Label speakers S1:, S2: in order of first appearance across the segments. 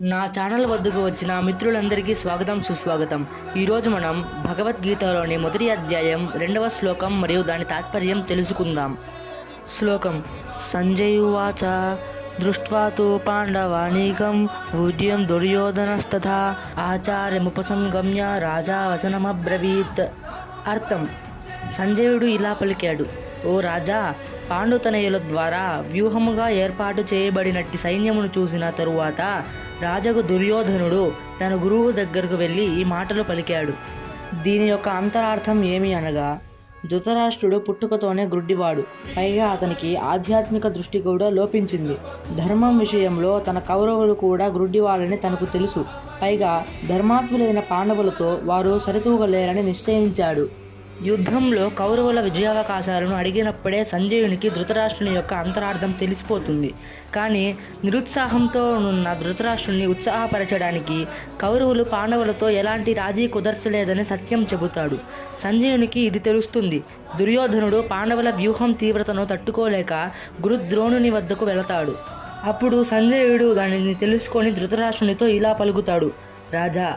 S1: నా ఛానల్ వద్దకు వచ్చిన మిత్రులందరికీ స్వాగతం సుస్వాగతం. ఈరోజు మనం భగవద్గీతలోని మొదటి అధ్యాయం 2వ శ్లోకం మరియు దాని తాత్పర్యం తెలుసుకుందాం. శ్లోకం: సంజయువాచ దృష్ట్వా తు పాండవానీకం పూజ్యం దుర్యోధనస్తథా ఆచార్యముపసంగమ్య రాజా వచనమబ్రవీత్. అర్థం: సంజయుడు ఇలా పలికాడు: ఓ రాజా, పాండుతనయుల ద్వారా వ్యూహముగా ఏర్పాటు చేయబడినట్టి సైన్యమును చూసిన తరువాత రాజగు దుర్యోధనుడు తన గురువు దగ్గరకు వెళ్ళి ఈ మాటలు పలికాడు. దీని యొక్క అంతరార్థం ఏమి అనగా, ధృతరాష్ట్రుడు పుట్టుకతోనే గ్రుడ్డివాడు, పైగా అతనికి ఆధ్యాత్మిక దృష్టి కూడా లోపించింది. ధర్మం విషయంలో తన కౌరవులు కూడా గ్రుడ్డివాళ్ళని తనకు తెలుసు. పైగా ధర్మాత్ములైన పాండవులతో వారు సరితూగలేరని నిశ్చయించాడు. యుద్ధంలో కౌరవుల విజయావకాశాలను అడిగినప్పుడే సంజయునికి ధృతరాష్ట్రుని యొక్క అంతరార్థం తెలిసిపోతుంది. కానీ నిరుత్సాహంతో ఉన్న ధృతరాష్ట్రుని ఉత్సాహపరచడానికి కౌరవులు పాండవులతో ఎలాంటి రాజీ కుదర్చలేదని సత్యం చెబుతాడు. సంజయునికి ఇది తెలుస్తుంది. దుర్యోధనుడు పాండవుల వ్యూహం తీవ్రతను తట్టుకోలేక గురుద్రోణుని వద్దకు వెళతాడు. అప్పుడు సంజయుడు దానిని తెలుసుకొని ధృతరాష్ట్రునితో ఇలా పలుకుతాడు: రాజా,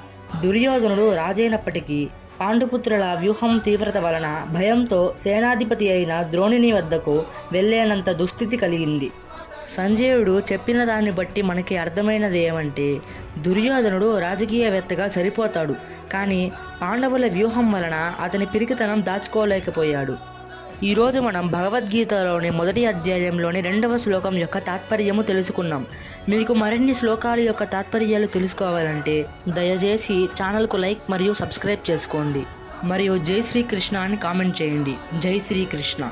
S1: దుర్యోధనుడు రాజైనప్పటికీ పాండుపుత్రుల వ్యూహం తీవ్రత వలన భయంతో సేనాధిపతి అయిన ద్రోణుని వద్దకు వెళ్ళేనంత దుస్థితి కలిగింది. సంజయుడు చెప్పిన దాన్ని బట్టి మనకి అర్థమైనది ఏమంటే, దుర్యోధనుడు రాజకీయవేత్తగా సరిపోతాడు, కానీ పాండవుల వ్యూహం వలన అతని పిరికితనం దాచుకోలేకపోయాడు. ఈరోజు మనం భగవద్గీతలోని మొదటి అధ్యాయంలోని 2వ శ్లోకం యొక్క తాత్పర్యము తెలుసుకున్నాం. మీకు మరిన్ని శ్లోకాల యొక్క తాత్పర్యాలు తెలుసుకోవాలంటే దయచేసి ఛానల్కు లైక్ మరియు సబ్స్క్రైబ్ చేసుకోండి. మరియు జై శ్రీకృష్ణ అని కామెంట్ చేయండి. జై శ్రీకృష్ణ.